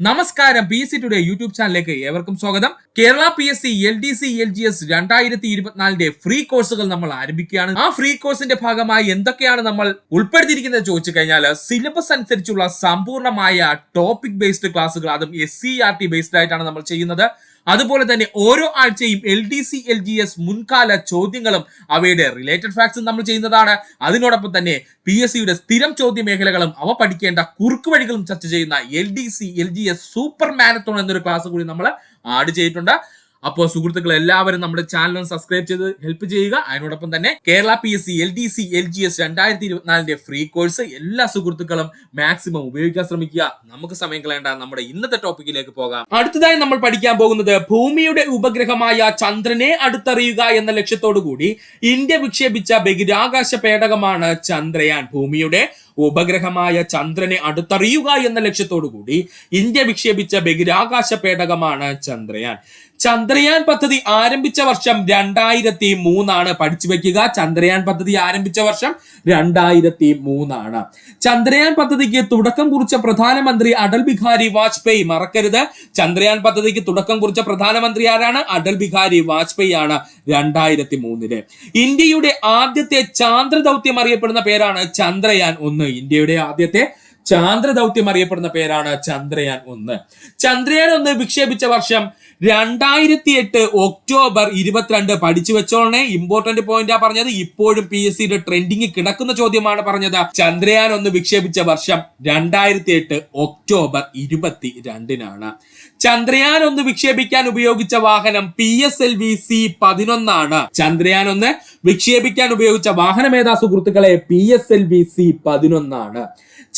നമസ്കാരം, P S C today YouTube ചാനലിലേക്ക് ഏവർക്കും സ്വാഗതം. Kerala P S C LDC LGS 2024 free കോഴ്സുകൾ നമ്മൾ ആരംഭിക്കുകയാണ്. ആ ഫ്രീ കോഴ്സിന്റെ ഭാഗമായി എന്തൊക്കെയാണ് നമ്മൾ ഉൾപ്പെടുത്തിയിരിക്കുന്നത് ചോദിച്ചു കഴിഞ്ഞാൽ, സിലബസ് അനുസരിച്ചുള്ള സമ്പൂർണ്ണമായ ടോപ്പിക് ബേസ്ഡ് ക്ലാസ്സുകൾ, അതും SCERT ബേസ്ഡ് ആയിട്ടാണ് നമ്മൾ ചെയ്യുന്നത്. അതുപോലെ തന്നെ ഓരോ ആഴ്ചയും LDC LGS മുൻകാല ചോദ്യങ്ങളും അവയുടെ റിലേറ്റഡ് ഫാക്ട്സും നമ്മൾ ചെയ്യുന്നതാണ്. അതിനോടൊപ്പം തന്നെ PSC യുടെ സ്ഥിരം ചോദ്യ മേഖലകളും അവ പഠിക്കേണ്ട കുറുക്ക് വഴികളും ചർച്ച ചെയ്യുന്ന LDC LGS സൂപ്പർ മാരത്തോൺ എന്നൊരു ക്ലാസ് കൂടി നമ്മൾ ആഡ് ചെയ്തിട്ടുണ്ട്. അപ്പോൾ സുഹൃത്തുക്കൾ എല്ലാവരും നമ്മുടെ ചാനൽ സബ്സ്ക്രൈബ് ചെയ്ത് ഹെൽപ്പ് ചെയ്യുക. അതിനോടൊപ്പം തന്നെ Kerala PSC LDC LGS 2024 free course എല്ലാ സുഹൃത്തുക്കളും മാക്സിമം ഉപയോഗിക്കാൻ ശ്രമിക്കുക. നമുക്ക് സമയം കളയേണ്ട, നമ്മുടെ ഇന്നത്തെ ടോപ്പിക്കിലേക്ക് പോകാം. അടുത്തതായി നമ്മൾ പഠിക്കാൻ പോകുന്നത് ഭൂമിയുടെ ഉപഗ്രഹമായ ചന്ദ്രനെ അടുത്തറിയുക എന്ന ലക്ഷ്യത്തോടു കൂടി ഇന്ത്യ വിക്ഷേപിച്ച ബഹിരാകാശ പേടകമാണ് ചന്ദ്രയാൻ. ഭൂമിയുടെ ഉപഗ്രഹമായ ചന്ദ്രനെ അടുത്തറിയുക എന്ന ലക്ഷ്യത്തോടു കൂടി ഇന്ത്യ വിക്ഷേപിച്ച ബഹിരാകാശ പേടകമാണ് ചന്ദ്രയാൻ. ചന്ദ്രയാൻ പദ്ധതി ആരംഭിച്ച വർഷം 2003 പഠിച്ചു വെക്കുക. ചന്ദ്രയാൻ പദ്ധതി ആരംഭിച്ച വർഷം 2003. ചന്ദ്രയാൻ പദ്ധതിക്ക് തുടക്കം കുറിച്ച പ്രധാനമന്ത്രി അടൽ ബിഹാരി വാജ്പേയി. മറക്കരുത്, ചന്ദ്രയാൻ പദ്ധതിക്ക് തുടക്കം കുറിച്ച പ്രധാനമന്ത്രി ആരാണ്? അടൽ ബിഹാരി വാജ്പേയി ആണ് 2003. ഇന്ത്യയുടെ ആദ്യത്തെ ചാന്ദ്ര ദൗത്യം അറിയപ്പെടുന്ന പേരാണ് ചന്ദ്രയാൻ 1. ഇന്ത്യയുടെ ആദ്യത്തെ ചാന്ദ്ര ദൗത്യം അറിയപ്പെടുന്ന പേരാണ് ചന്ദ്രയാൻ 1. ചന്ദ്രയാൻ 1 വിക്ഷേപിച്ച വർഷം 2008 ഒക്ടോബർ 22. പഠിച്ചു വെച്ചോളണേ, ഇമ്പോർട്ടന്റ് പോയിന്റാ പറഞ്ഞത്. ഇപ്പോഴും PSC യുടെ ട്രെൻഡിങ് കിടക്കുന്ന ചോദ്യമാണ് പറഞ്ഞത്. ചന്ദ്രയാൻ 1 വിക്ഷേപിച്ച വർഷം 2008 ഒക്ടോബർ 22. ചന്ദ്രയാൻ 1 വിക്ഷേപിക്കാൻ ഉപയോഗിച്ച വാഹനം PSLV C-11. ചന്ദ്രയാൻ 1 വിക്ഷേപിക്കാൻ ഉപയോഗിച്ച വാഹനം ഏതാ സുഹൃത്തുക്കളെ? PSLV C-11.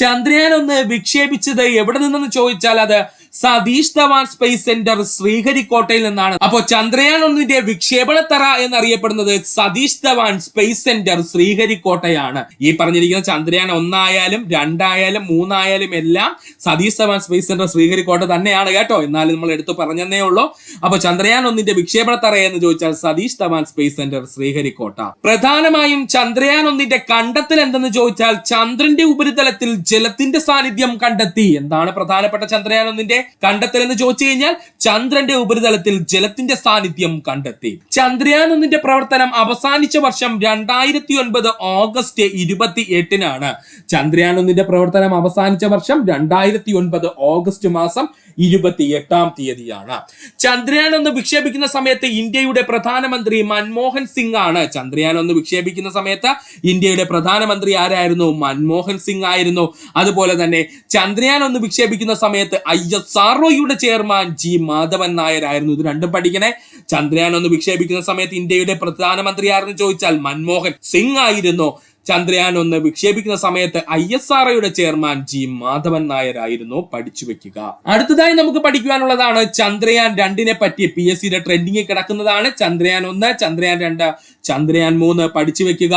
ചന്ദ്രയാൻ 1 വിക്ഷേപിച്ചത് എവിടെ നിന്നെന്ന് ചോദിച്ചാൽ അത് സതീഷ് ധവാൻ സ്പേസ് സെന്റർ ശ്രീഹരിക്കോട്ടയിൽ നിന്നാണ്. അപ്പോൾ ചന്ദ്രയാൻ 1 വിക്ഷേപണ തറ എന്നറിയപ്പെടുന്നത് സതീഷ് ധവാൻ സ്പേസ് സെന്റർ ശ്രീഹരിക്കോട്ടയാണ്. ഈ പറഞ്ഞിരിക്കുന്ന ചന്ദ്രയാൻ 1 ആയാലും 2 ആയാലും 3 ആയാലും എല്ലാം സതീഷ് ധവാൻ സ്പേസ് സെന്റർ ശ്രീഹരിക്കോട്ട തന്നെയാണ് കേട്ടോ. എന്നാലും നമ്മൾ എടുത്തു പറഞ്ഞതേ ഉള്ളൂ. അപ്പൊ ചന്ദ്രയാൻ 1 വിക്ഷേപണ തറ എന്ന് ചോദിച്ചാൽ സതീഷ് ധവാൻ സ്പേസ് സെന്റർ ശ്രീഹരിക്കോട്ട. പ്രധാനമായും ചന്ദ്രയാൻ 1 കണ്ടെത്തൽ എന്തെന്ന് ചോദിച്ചാൽ ചന്ദ്രന്റെ ഉപരിതലത്തിൽ ജലത്തിന്റെ സാന്നിധ്യം കണ്ടെത്തി. എന്താണ് പ്രധാനപ്പെട്ട ചന്ദ്രയാൻ 1 കണ്ടെത്തൽ എന്ന് ചോദിച്ചു കഴിഞ്ഞാൽ ചന്ദ്രന്റെ ഉപരിതലത്തിൽ ജലത്തിന്റെ സാന്നിധ്യം കണ്ടെത്തി. ചന്ദ്രയാൻ 1 പ്രവർത്തനം അവസാനിച്ച വർഷം 2009 ഓഗസ്റ്റ് 28. ചന്ദ്രയാൻ 1 പ്രവർത്തനം അവസാനിച്ച വർഷം 2009 ഓഗസ്റ്റ് മാസം 28 ചന്ദ്രയാൻ 1 വിക്ഷേപിക്കുന്ന സമയത്ത് ഇന്ത്യയുടെ പ്രധാനമന്ത്രി മൻമോഹൻ സിംഗ് ആണ്. ചന്ദ്രയാൻ 1 വിക്ഷേപിക്കുന്ന സമയത്ത് ഇന്ത്യയുടെ പ്രധാനമന്ത്രി ആരായിരുന്നു? മൻമോഹൻ സിംഗ് ആയിരുന്നു. അതുപോലെ തന്നെ ചന്ദ്രയാൻ 1 വിക്ഷേപിക്കുന്ന സമയത്ത് ISROയുടെ ചെയർമാൻ G മാധവൻ നായർ ആയിരുന്നു. ഇത് രണ്ടും പഠിക്കണേ. ചന്ദ്രയാൻ 1 വിക്ഷേപിക്കുന്ന സമയത്ത് ഇന്ത്യയുടെ പ്രധാനമന്ത്രി ആരെന്ന് ചോദിച്ചാൽ മൻമോഹൻ സിംഗ് ആയിരുന്നു. ചന്ദ്രയാൻ 1 വിക്ഷേപിക്കുന്ന സമയത്ത് ISROയുടെ ചെയർമാൻ G മാധവൻ നായർ ആയിരുന്നു. പഠിച്ചു വെക്കുക. അടുത്തതായി നമുക്ക് പഠിക്കുവാനുള്ളതാണ് ചന്ദ്രയാൻ 2 പറ്റി. PSC യുടെ ട്രെൻഡിങ് കിടക്കുന്നതാണ്. ചന്ദ്രയാൻ 1, ചന്ദ്രയാൻ 2, ചന്ദ്രയാൻ 3 പഠിച്ചു വെക്കുക.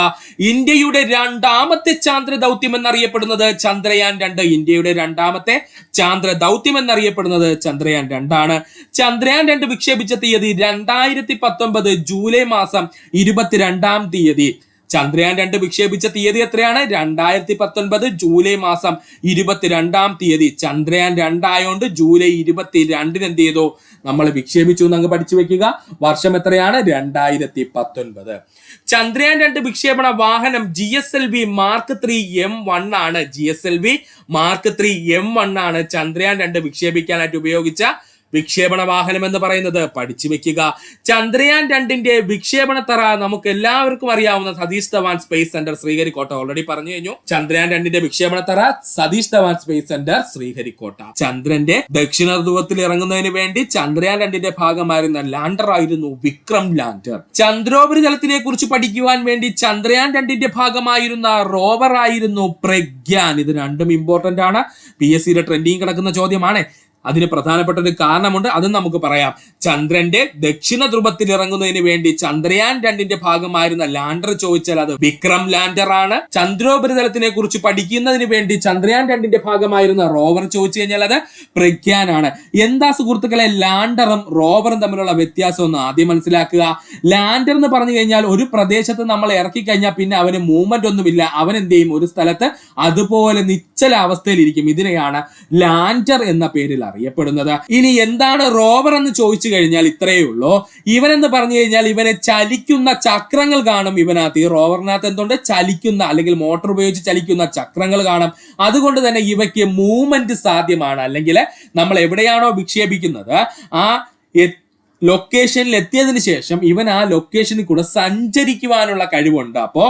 ഇന്ത്യയുടെ രണ്ടാമത്തെ ചാന്ദ്ര ദൗത്യം എന്നറിയപ്പെടുന്നത് ചന്ദ്രയാൻ 2. ഇന്ത്യയുടെ രണ്ടാമത്തെ ചാന്ദ്ര ദൗത്യം എന്നറിയപ്പെടുന്നത് ചന്ദ്രയാൻ 2. ചന്ദ്രയാൻ 2 വിക്ഷേപിച്ച തീയതി 2019 ജൂലൈ മാസം 22. ചന്ദ്രയാൻ 2 വിക്ഷേപിച്ച തീയതി എത്രയാണ്? 2019 ജൂലൈ മാസം 22. ചന്ദ്രയാൻ 2 ആയോണ്ട് ജൂലൈ 22 എന്ത് ചെയ്തു? നമ്മൾ വിക്ഷേപിച്ചു എന്നങ്ങ് പഠിച്ചു വെക്കുക. വർഷം എത്രയാണ്? 2019. ചന്ദ്രയാൻ 2 വിക്ഷേപണ വാഹനം GSLV Mark 3 M1 ആണ്. GSLV Mark 3 M1 ആണ് ചന്ദ്രയാൻ 2 വിക്ഷേപിക്കാനായിട്ട് ഉപയോഗിച്ച വിക്ഷേപണ വാഹനം എന്ന് പറയുന്നത്. പഠിച്ചു വെക്കുക. ചന്ദ്രയാൻ 2 വിക്ഷേപണ തറ നമുക്ക് എല്ലാവർക്കും അറിയാവുന്ന Satish Dhawan space centre Sriharikota. Already പറഞ്ഞു കഴിഞ്ഞു. ചന്ദ്രയാൻ 2 വിക്ഷേപണ തറ സതീഷ് ധവാൻ സ്പേസ് സെന്റർ ശ്രീഹരിക്കോട്ട. ചന്ദ്രന്റെ ദക്ഷിണ ധ്രുവത്തിൽ ഇറങ്ങുന്നതിന് വേണ്ടി ചന്ദ്രയാൻ 2 ഭാഗമായിരുന്ന ലാൻഡർ ആയിരുന്നു വിക്രം ലാൻഡർ. ചന്ദ്രോപരിതലത്തിനെ കുറിച്ച് പഠിക്കുവാൻ വേണ്ടി ചന്ദ്രയാൻ 2 ഭാഗമായിരുന്ന റോവർ ആയിരുന്നു പ്രഗ്യാൻ. ഇത് രണ്ടും ഇമ്പോർട്ടന്റ് ആണ്. PSC യുടെ ട്രെൻഡിങ് കിടക്കുന്ന ചോദ്യമാണ്. അതിന് പ്രധാനപ്പെട്ട ഒരു കാരണമുണ്ട്, അതും നമുക്ക് പറയാം. ചന്ദ്രന്റെ ദക്ഷിണ ധ്രുവത്തിൽ ഇറങ്ങുന്നതിന് വേണ്ടി ചന്ദ്രയാൻ 2 ഭാഗമായിരുന്ന ലാൻഡർ ചോദിച്ചാൽ അത് വിക്രം ലാൻഡർ ആണ്. ചന്ദ്രോപരിതലത്തിനെ കുറിച്ച് പഠിക്കുന്നതിന് വേണ്ടി ചന്ദ്രയാൻ 2 ഭാഗമായിരുന്ന റോവർ ചോദിച്ചു കഴിഞ്ഞാൽ അത് പ്രഗ്യാൻ ആണ്. എന്താ സുഹൃത്തുക്കളെ ലാൻഡറും റോവറും തമ്മിലുള്ള വ്യത്യാസം ഒന്ന് ആദ്യം മനസ്സിലാക്കുക. ലാൻഡർ എന്ന് പറഞ്ഞു കഴിഞ്ഞാൽ ഒരു പ്രദേശത്ത് നമ്മൾ ഇറക്കി കഴിഞ്ഞാൽ പിന്നെ അവന് മൂവ്മെന്റ് ഒന്നുമില്ല. അവൻ എന്ത് ചെയ്യും? ഒരു സ്ഥലത്ത് അതുപോലെ നിശ്ചല അവസ്ഥയിൽ ഇരിക്കും. ഇതിനെയാണ് ലാൻഡർ എന്ന പേരിൽ അറിയുന്നത്. അറിയപ്പെടുന്നത്. ഇനി എന്താണ് റോവർ എന്ന് ചോദിച്ചു കഴിഞ്ഞാൽ ഇത്രയേ ഉള്ളൂ. ഇവൻ എന്ന് പറഞ്ഞു കഴിഞ്ഞാൽ ഇവനെ ചലിക്കുന്ന ചക്രങ്ങൾ കാണും. ഇവനകത്ത് ഈ റോവറിനകത്ത് എന്തുണ്ട്? ചലിക്കുന്ന അല്ലെങ്കിൽ മോട്ടോർ ഉപയോഗിച്ച് ചലിക്കുന്ന ചക്രങ്ങൾ കാണും. അതുകൊണ്ട് തന്നെ ഇവയ്ക്ക് മൂവ്മെന്റ് സാധ്യമാണ്. അല്ലെങ്കിൽ നമ്മൾ എവിടെയാണോ വിക്ഷേപിക്കുന്നത് ആ ലൊക്കേഷനിൽ എത്തിയതിനു ശേഷം ഇവൻ ആ ലൊക്കേഷനിൽ കൂടെ സഞ്ചരിക്കുവാനുള്ള കഴിവുണ്ട്. അപ്പോ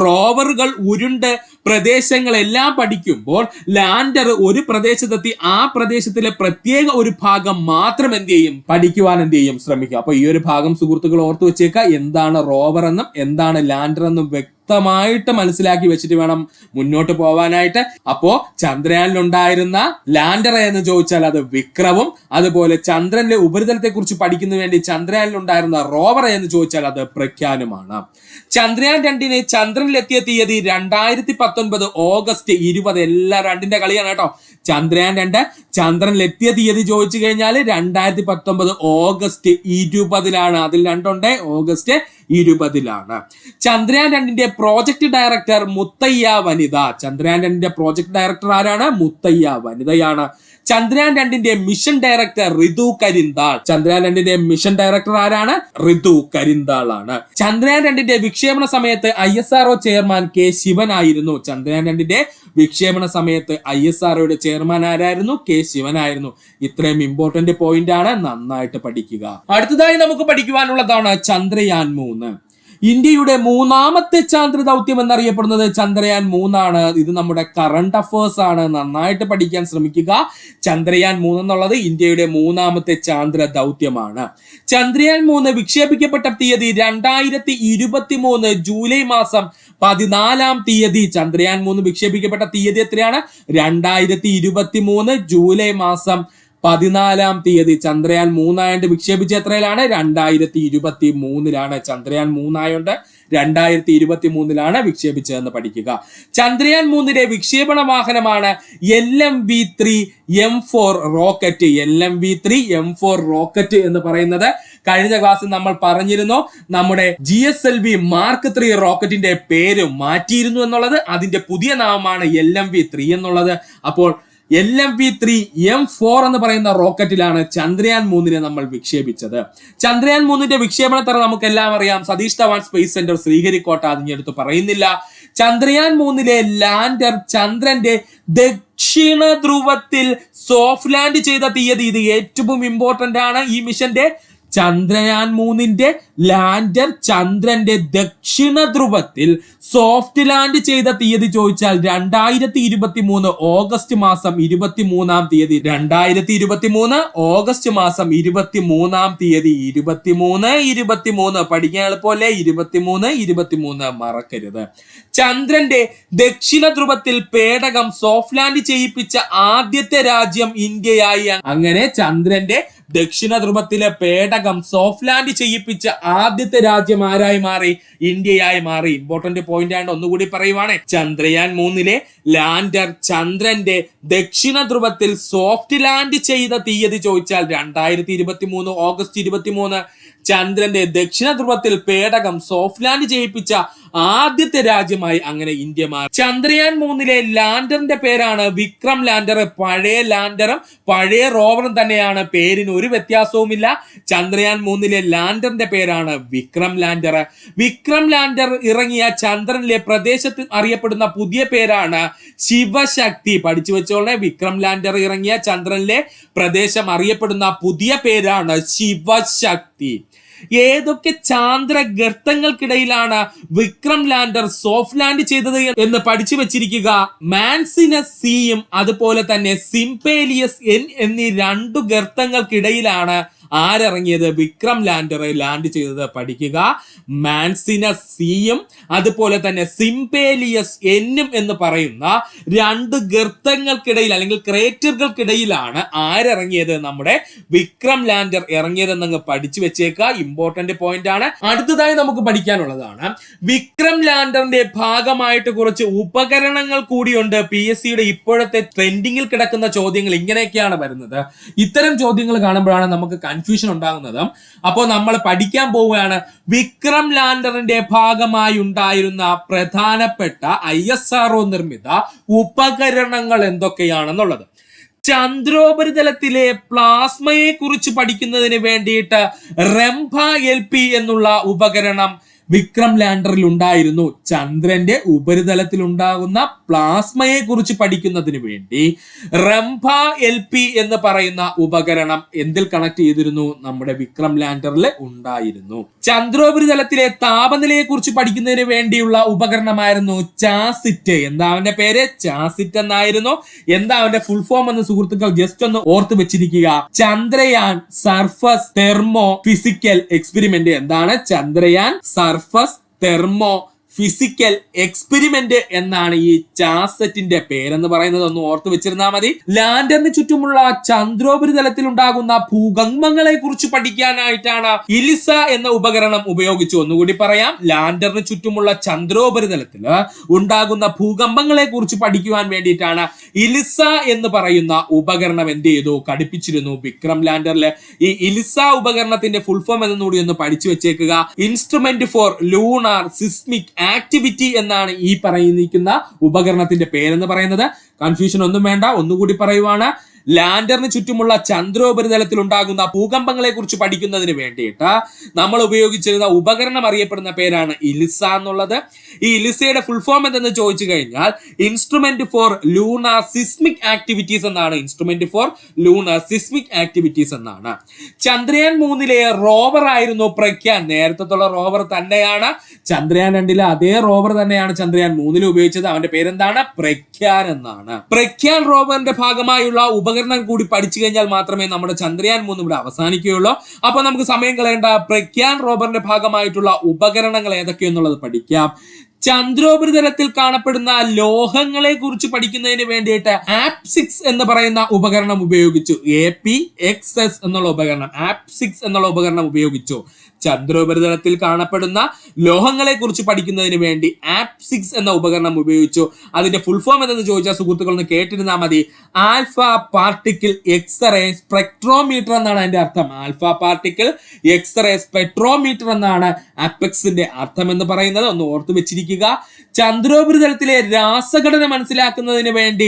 റോവറുകൾ ഉരുണ്ട് പ്രദേശങ്ങളെല്ലാം പഠിക്കുമ്പോൾ ലാൻഡർ ഒരു പ്രദേശത്തെത്തി ആ പ്രദേശത്തിലെ പ്രത്യേക ഒരു ഭാഗം മാത്രം പഠിക്കുവാൻ ശ്രമിക്കുക. അപ്പൊ ഈ ഒരു ഭാഗം സുഹൃത്തുക്കൾ ഓർത്തു വെച്ചേക്കുക. എന്താണ് റോവർ എന്നും എന്താണ് ലാൻഡർ എന്നും വ്യക്തമായിട്ട് മനസ്സിലാക്കി വെച്ചിട്ട് വേണം മുന്നോട്ട് പോവാനായിട്ട്. അപ്പോ ചന്ദ്രയാനിലുണ്ടായിരുന്ന ലാൻഡർ എന്ന് ചോദിച്ചാൽ അത് വിക്രവും, അതുപോലെ ചന്ദ്രന്റെ ഉപരിതലത്തെ കുറിച്ച് പഠിക്കുന്ന വേണ്ടി ചന്ദ്രയാനിലുണ്ടായിരുന്ന റോവർ എന്ന് ചോദിച്ചാൽ അത് പ്രഖ്യാനുമാണ്. ചന്ദ്രയാൻ 2 ചന്ദ്രനിലെത്തിയ തീയതി 2019 ഓഗസ്റ്റ് 20. എല്ലാ 2ന്റെ കളിയാണ് കേട്ടോ. ചന്ദ്രയാൻ 2 ചന്ദ്രനിലെത്തിയ തീയതി ചോദിച്ചു കഴിഞ്ഞാൽ 2019 ഓഗസ്റ്റ് 20 അതിൽ 2 ഓഗസ്റ്റ് 20 ചന്ദ്രയാൻ 2ന്റെ പ്രോജക്ട് ഡയറക്ടർ മുത്തയ്യ വനിത. ചന്ദ്രയാൻ 2ന്റെ പ്രോജക്ട് ഡയറക്ടർ ആരാണ്? മുത്തയ്യ വനിതയാണ്. ചന്ദ്രയാൻ 2ന്റെ മിഷൻ ഡയറക്ടർ ഋതു കരിന്താൾ. ചന്ദ്രയാൻ 2ന്റെ മിഷൻ ഡയറക്ടർ ആരാണ്? ഋതു കരിന്താൾ ആണ്. ചന്ദ്രയാൻ 2ന്റെ വിക്ഷേപണ സമയത്ത് ISRO ചെയർമാൻ കെ ശിവൻ ആയിരുന്നു. ചന്ദ്രയാൻ 2ന്റെ വിക്ഷേപണ സമയത്ത് ISROയുടെ ചെയർമാൻ ആരായിരുന്നു? കെ ശിവൻ ആയിരുന്നു. ഇത്രയും ഇമ്പോർട്ടന്റ് പോയിന്റ് ആണ്, നന്നായിട്ട് പഠിക്കുക. അടുത്തതായി നമുക്ക് പഠിക്കുവാനുള്ളതാണ് ചന്ദ്രയാൻ 3. ഇന്ത്യയുടെ 3ാമത്തെ ചാന്ദ്ര ദൗത്യം എന്നറിയപ്പെടുന്നത് ചന്ദ്രയാൻ 3 ആണ്. ഇത് നമ്മുടെ കറണ്ട് അഫേഴ്സ് ആണ്, നന്നായിട്ട് പഠിക്കാൻ ശ്രമിക്കുക. ചന്ദ്രയാൻ 3 എന്നുള്ളത് ഇന്ത്യയുടെ 3ാമത്തെ ചാന്ദ്ര ദൗത്യമാണ്. ചന്ദ്രയാൻ 3 വിക്ഷേപിക്കപ്പെട്ട തീയതി 2023 ജൂലൈ മാസം 14 ചന്ദ്രയാൻ 3 വിക്ഷേപിക്കപ്പെട്ട തീയതി എത്രയാണ്? 2023 ജൂലൈ മാസം 14 ചന്ദ്രയാൻ 3 ആയതുകൊണ്ട് വിക്ഷേപിച്ച എത്രയിലാണ്? 2023 ചന്ദ്രയാൻ 3 ആയതുകൊണ്ട് 2023 വിക്ഷേപിച്ചതെന്ന് പഠിക്കുക. ചന്ദ്രയാൻ 3ന്റെ വിക്ഷേപണ വാഹനമാണ് LMV-3M4 റോക്കറ്റ്. LMV-3M4 റോക്കറ്റ് എന്ന് പറയുന്നത് കഴിഞ്ഞ ക്ലാസ്സിൽ നമ്മൾ പറഞ്ഞിരുന്നു. നമ്മുടെ GSLV Mark 3 റോക്കറ്റിന്റെ പേര് മാറ്റിയിരുന്നു എന്നുള്ളത്. അതിന്റെ പുതിയ നാമമാണ് LMV-3 എന്നുള്ളത്. അപ്പോൾ LMV-3M4 എന്ന് പറയുന്ന റോക്കറ്റിലാണ് ചന്ദ്രയാൻ 3 നമ്മൾ വിക്ഷേപിച്ചത്. ചന്ദ്രയാൻ 3ന്റെ വിക്ഷേപണത്തറ നമുക്ക് എല്ലാം അറിയാം. Satish Dhawan space centre Sriharikota. അതിനടുത്ത് പറയുന്നില്ല. ചന്ദ്രയാൻ 3ലെ ലാൻഡർ ചന്ദ്രന്റെ ദക്ഷിണ ധ്രുവത്തിൽ സോഫ്റ്റ് ലാൻഡ് ചെയ്ത തീയതി. ഇത് ഏറ്റവും ഇമ്പോർട്ടന്റ് ആണ് ഈ മിഷന്റെ. ചന്ദ്രയാൻ 3ന്റെ ലാൻഡർ ചന്ദ്രന്റെ ദക്ഷിണ ധ്രുവത്തിൽ സോഫ്റ്റ് ലാൻഡ് ചെയ്ത തീയതി ചോദിച്ചാൽ 2023 ഓഗസ്റ്റ് മാസം 23 2023 ഓഗസ്റ്റ് മാസം 23 23 പഠിക്കാൻ എളുപ്പമല്ലേ? 23 മറക്കരുത്. ചന്ദ്രന്റെ ദക്ഷിണ ധ്രുവത്തിൽ പേടകം സോഫ്റ്റ് ലാൻഡ് ചെയ്യിപ്പിച്ച ആദ്യത്തെ രാജ്യം ഇന്ത്യയായി. അങ്ങനെ ചന്ദ്രന്റെ ദക്ഷിണ ധ്രുവത്തിലെ പേടകം സോഫ്റ്റ് ലാൻഡ് ചെയ്യിപ്പിച്ച ആദ്യത്തെ രാജ്യം ആരായി മാറി? ഇന്ത്യയായി മാറി. ഇമ്പോർട്ടന്റ് പോയിന്റ് ആണ്, ഒന്നുകൂടി പറയുവാണ്. ചന്ദ്രയാൻ 3ലെ ലാൻഡർ ചന്ദ്രന്റെ ദക്ഷിണ ധ്രുവത്തിൽ സോഫ്റ്റ് ലാൻഡ് ചെയ്ത തീയതി ചോദിച്ചാൽ 2023 ഓഗസ്റ്റ് 23 ചന്ദ്രന്റെ ദക്ഷിണ ധ്രുവത്തിൽ പേടകം സോഫ്റ്റ് ലാൻഡ് ചെയ്യിപ്പിച്ച ആദ്യത്തെ രാജ്യമായി അങ്ങനെ ഇന്ത്യ മാറി. ചന്ദ്രയാൻ 3ലെ ലാൻഡറിന്റെ പേരാണ് വിക്രം ലാൻഡർ. പഴയ ലാൻഡറും പഴയ റോവറും തന്നെയാണ്, പേരിന് ഒരു വ്യത്യാസവുമില്ല. ചന്ദ്രയാൻ 3ലെ ലാൻഡറിന്റെ പേരാണ് വിക്രം ലാൻഡർ. വിക്രം ലാൻഡർ ഇറങ്ങിയ ചന്ദ്രനിലെ പ്രദേശത്ത് അറിയപ്പെടുന്ന പുതിയ പേരാണ് ശിവശക്തി. പഠിച്ചു വെച്ചോളെ. വിക്രം ലാൻഡർ ഇറങ്ങിയ ചന്ദ്രനിലെ പ്രദേശം അറിയപ്പെടുന്ന പുതിയ പേരാണ് ശിവശക്തി. ഏതൊക്കെ ചാന്ദ്ര ഗർത്തങ്ങൾക്കിടയിലാണ് വിക്രം ലാൻഡർ സോഫ്റ്റ് ലാൻഡ് ചെയ്തത് എന്ന് പഠിച്ചു വെച്ചിരിക്കുക. മാൻസിനസ് സിയും അതുപോലെ തന്നെ സിംപേലിയസ് N എന്നീ 2 ഗർത്തങ്ങൾക്കിടയിലാണ് ആരിറങ്ങിയത്? വിക്രം ലാൻഡർ ലാൻഡ് ചെയ്തത്. പഠിക്കുക. മാൻസിനസ് സിയും അതുപോലെ തന്നെ സിംപേലിയസ് Nഉം എന്ന് പറയുന്ന 2 ഗർത്തങ്ങൾക്കിടയിൽ അല്ലെങ്കിൽ ക്രേറ്ററുകൾക്കിടയിലാണ് ആരിറങ്ങിയത്? നമ്മുടെ വിക്രം ലാൻഡർ ഇറങ്ങിയതെന്നങ്ങ് പഠിച്ചു വെച്ചേക്കുക. ഇമ്പോർട്ടന്റ് പോയിന്റ് ആണ്. അടുത്തതായി നമുക്ക് പഠിക്കാനുള്ളതാണ് വിക്രം ലാൻഡറിന്റെ ഭാഗമായിട്ട് കുറച്ച് ഉപകരണങ്ങൾ കൂടിയുണ്ട്. PSCയുടെ ഇപ്പോഴത്തെ ട്രെൻഡിങ്ങിൽ കിടക്കുന്ന ചോദ്യങ്ങൾ ഇങ്ങനെയൊക്കെയാണ് വരുന്നത്. ഇത്തരം ചോദ്യങ്ങൾ കാണുമ്പോഴാണ് നമുക്ക് കൺഫ്യൂഷൻ ഉണ്ടാകുന്നത്. അപ്പോൾ നമ്മൾ പഠിക്കാൻ പോവുകയാണ് വിക്രം ലാൻഡറിന്റെ ഭാഗമായി ഉണ്ടായിരുന്ന പ്രധാനപ്പെട്ട ISRO നിർമ്മിത ഉപകരണങ്ങൾ എന്തൊക്കെയാണെന്നുള്ളത്. ചന്ദ്രോപരിതലത്തിലെ പ്ലാസ്മയെ കുറിച്ച് പഠിക്കുന്നതിന് വേണ്ടിയിട്ട് രംഭ LP എന്നുള്ള ഉപകരണം വിക്രം ലാൻഡറിൽ ഉണ്ടായിരുന്നു. ചന്ദ്രന്റെ ഉപരിതലത്തിൽ ഉണ്ടാകുന്ന പ്ലാസ്മയെ കുറിച്ച് പഠിക്കുന്നതിന് വേണ്ടി രംഭ LP എന്ന് പറയുന്ന ഉപകരണം എന്തിൽ കണക്ട് ചെയ്തിരുന്നു? നമ്മുടെ വിക്രം ലാൻഡറിൽ ഉണ്ടായിരുന്നു. ചന്ദ്രോപരിതലത്തിലെ താപനിലയെ കുറിച്ച് പഠിക്കുന്നതിന് വേണ്ടിയുള്ള ഉപകരണമായിരുന്നു ചാസിറ്റ്. എന്താ അവന്റെ പേര്? ചാസിറ്റ് എന്നായിരുന്നു. എന്താ അവന്റെ ഫുൾ ഫോം എന്ന് സുഹൃത്തുക്കൾ ജസ്റ്റ് ഒന്ന് ഓർത്ത് വെച്ചിരിക്കുക. Chandrayaan surface thermophysical experiment. എന്താണ് Chandrayaan surface thermophysical experiment എന്നാണ് ഈ ചാസറ്റിന്റെ പേരെന്ന് പറയുന്നത്. ഒന്ന് ഓർത്ത് വെച്ചിരുന്നാൽ മതി. ലാൻഡറിന് ചുറ്റുമുള്ള ചന്ദ്രോപരിതലത്തിൽ ഉണ്ടാകുന്ന ഭൂകമ്പങ്ങളെ കുറിച്ച് പഠിക്കാനായിട്ടാണ് ഇലിസ എന്ന ഉപകരണം ഉപയോഗിച്ചു. ഒന്നുകൂടി പറയാം, ലാൻഡറിന് ചുറ്റുമുള്ള ചന്ദ്രോപരിതലത്തിൽ ഉണ്ടാകുന്ന ഭൂകമ്പങ്ങളെ കുറിച്ച് പഠിക്കുവാൻ വേണ്ടിയിട്ടാണ് ഇലിസ എന്ന് പറയുന്ന ഉപകരണം എന്ത് ചെയ്തു? ഘടിപ്പിച്ചിരുന്നു വിക്രം ലാൻഡറിൽ. ഈ ഇലിസ ഉപകരണത്തിന്റെ ഫുൾ ഫോം എന്നുകൂടി ഒന്ന് പഠിച്ചു വെച്ചേക്കുക. Instrument for lunar seismic activity എന്നാണ് ഈ പറയുന്ന ഉപകരണത്തിന്റെ പേരെന്ന് പറയുന്നത്. കൺഫ്യൂഷൻ ഒന്നും വേണ്ട, ഒന്നുകൂടി പറയുവാണ്. ലാൻഡറിന് ചുറ്റുമുള്ള ചന്ദ്രോപരിതലത്തിൽ ഉണ്ടാകുന്ന ഭൂകമ്പങ്ങളെ കുറിച്ച് പഠിക്കുന്നതിന് വേണ്ടിയിട്ട് നമ്മൾ ഉപയോഗിച്ചിരുന്ന ഉപകരണം അറിയപ്പെടുന്ന പേരാണ് ഇലിസ എന്നുള്ളത്. ഈ ഇലിസയുടെ ഫുൾ ഫോം എന്തെന്ന് ചോദിച്ചു കഴിഞ്ഞാൽ instrument for lunar seismic activities എന്നാണ്. Instrument for lunar seismic activities എന്നാണ്. ചന്ദ്രയാൻ 3 റോവർ ആയിരുന്നു പ്രഗ്യാൻ. നേരത്തെ റോവർ തന്നെയാണ്. ചന്ദ്രയാൻ 2 അതേ റോവർ തന്നെയാണ് ചന്ദ്രയാൻ 3 ഉപയോഗിച്ചത്. അവന്റെ പേരെന്താണ്? പ്രഗ്യാൻ എന്നാണ്. പ്രഗ്യാൻ റോവറിന്റെ ഭാഗമായുള്ള ഉപകരണം കൂടി പഠിച്ചു കഴിഞ്ഞാൽ മാത്രമേ നമ്മുടെ ചന്ദ്രയാൻ 3 ഇവിടെ അവസാനിക്കുകയുള്ളൂ. അപ്പൊ നമുക്ക് സമയം കളയേണ്ട. പ്രഗ്യാൻ റോവറിന്റെ ഭാഗമായിട്ടുള്ള ഉപകരണങ്ങൾ ഏതൊക്കെയെന്നുള്ളത് പഠിക്കാം. ചന്ദ്രോപരിതലത്തിൽ കാണപ്പെടുന്ന ലോഹങ്ങളെ കുറിച്ച് പഠിക്കുന്നതിന് വേണ്ടിയിട്ട് ആപ്6 എന്ന് പറയുന്ന ഉപകരണം ഉപയോഗിച്ചു. APXS എന്നുള്ള ഉപകരണം, ആപ്6 എന്നുള്ള ഉപകരണം ഉപയോഗിച്ചു. ചന്ദ്രോപരിതലത്തിൽ കാണപ്പെടുന്ന ലോഹങ്ങളെ കുറിച്ച് പഠിക്കുന്നതിന് വേണ്ടി ആപ്6 എന്ന ഉപകരണം ഉപയോഗിച്ചു. അതിന്റെ ഫുൾ ഫോം എന്തെന്ന് ചോദിച്ചാൽ സുഹൃത്തുക്കൾ ഒന്ന് കേട്ടിരുന്നാൽ മതി. ആൽഫ പാർട്ടിക്കിൾ എക്സ്റേ സ്പെക്ട്രോമീറ്റർ എന്നാണ് അതിന്റെ അർത്ഥം. ആൽഫ പാർട്ടിക്കിൾ എക്സ്റേ സ്പെക്ട്രോമീറ്റർ എന്നാണ് ആപെക്സിന്റെ അർത്ഥം എന്ന് പറയുന്നത്. ഒന്ന് ഓർത്ത് വെച്ചിരിക്കുക. ചന്ദ്രോപരിതലത്തിലെ രാസഘടന മനസ്സിലാക്കുന്നതിന് വേണ്ടി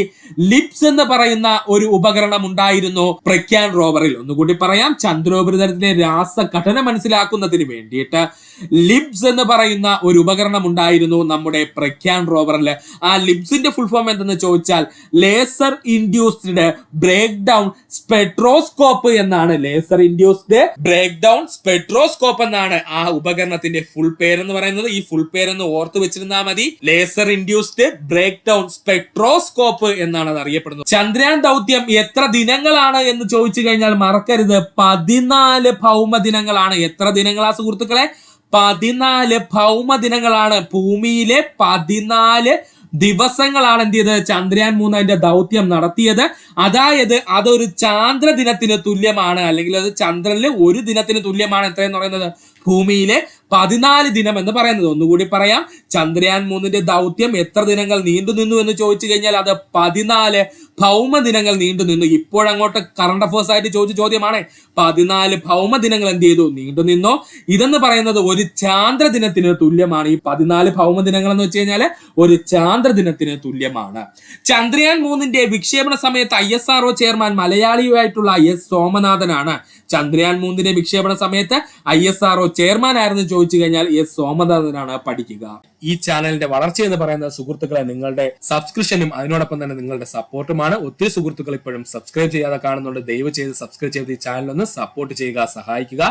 ലിപ്സ് എന്ന് പറയുന്ന ഒരു ഉപകരണം ഉണ്ടായിരുന്നു പ്രഗ്യാൻ റോവറിൽ. ഒന്നുകൂടി പറയാം, ചന്ദ്രോപരിതലത്തിലെ രാസഘടന മനസ്സിലാക്കുന്നതിന് വേണ്ടിയിട്ട് ലിബ്സ് എന്ന് പറയുന്ന ഒരു ഉപകരണം ഉണ്ടായിരുന്നു നമ്മുടെ പ്രഗ്യാൻ റോവറിൽ. ആ ലിബ്സിന്റെ ഫുൾ ഫോം എന്തെന്ന് ചോദിച്ചാൽ laser induced breakdown spectroscope എന്നാണ്. Laser induced breakdown spectroscope എന്നാണ് ആ ഉപകരണത്തിന്റെ ഫുൾ പേരെന്ന് പറയുന്നത്. ഈ ഫുൾ പേരെന്ന് ഓർത്ത് വെച്ചിരുന്നാൽ മതി. Laser induced breakdown spectroscope എന്നാണ് അത് അറിയപ്പെടുന്നത്. ചന്ദ്രയാൻ ദൗത്യം എത്ര ദിനങ്ങളാണ് എന്ന് ചോദിച്ചു കഴിഞ്ഞാൽ മറക്കരുത്, 14 ഭൗമ ദിനങ്ങളാണ്. എത്ര ദിനങ്ങളാ സുഹൃത്തുക്കളെ? 14 ഭൗമ ദിനങ്ങളാണ്. ഭൂമിയിലെ 14 ദിവസങ്ങളാണ് എന്ത് ചെയ്തത്? ചന്ദ്രയാൻ 3 അതിന്റെ ദൗത്യം നടത്തിയത്. അതായത് അതൊരു ചാന്ദ്ര ദിനത്തിന് തുല്യമാണ്, അല്ലെങ്കിൽ അത് ചന്ദ്രനിലെ ഒരു ദിനത്തിന് തുല്യമാണ്. എത്രയെന്ന് പറയുന്നത്? ഭൂമിയിലെ 14 ദിനം എന്ന് പറയുന്നത്. ഒന്നുകൂടി പറയാം, ചന്ദ്രയാൻ 3ന്റെ ദൗത്യം എത്ര ദിനങ്ങൾ നീണ്ടു നിന്നു എന്ന് ചോദിച്ചു കഴിഞ്ഞാൽ അത് 14 ഭൗമ ദിനങ്ങൾ നീണ്ടു നിന്നു. ഇപ്പോഴങ്ങോട്ട് കറണ്ട് അഫേഴ്സ് ആയിട്ട് ചോദിച്ച ചോദ്യമാണ്. 14 ഭൗമ ദിനങ്ങൾ എന്ത് ചെയ്തു? നീണ്ടു നിന്നു. ഇതെന്ന് പറയുന്നത് ഒരു ചാന്ദ്ര ദിനത്തിന് തുല്യമാണ്. ഈ 14 ഭൗമ ദിനങ്ങൾ എന്ന് വെച്ച് കഴിഞ്ഞാൽ ഒരു ചാന്ദ്ര ദിനത്തിന് തുല്യമാണ്. ചന്ദ്രയാൻ 3ന്റെ വിക്ഷേപണ സമയത്ത് ISRO ചെയർമാൻ മലയാളിയായിട്ടുള്ള S സോമനാഥനാണ്. ചന്ദ്രയാൻ 3ന്റെ വിക്ഷേപണ സമയത്ത് ISRO ചെയർമാൻ ആയിരുന്നു ചോദിച്ചു കഴിഞ്ഞാൽ S സോമനാഥനാണ്. പഠിക്കുക. ഈ ചാനലിന്റെ വളർച്ച എന്ന് പറയുന്ന സുഹൃത്തുക്കളെ നിങ്ങളുടെ സബ്സ്ക്രിപ്ഷനും അതിനോടൊപ്പം തന്നെ നിങ്ങളുടെ സപ്പോർട്ടുമാണ്. ഒത്തിരി സുഹൃത്തുക്കൾ ഇപ്പോഴും സബ്സ്ക്രൈബ് ചെയ്യാതെ കാണുന്നുണ്ട്. ദയവ് ചെയ്ത് സബ്സ്ക്രൈബ് ചെയ്ത് ഈ ചാനൽ ഒന്ന് സപ്പോർട്ട് ചെയ്യുക, സഹായിക്കുക.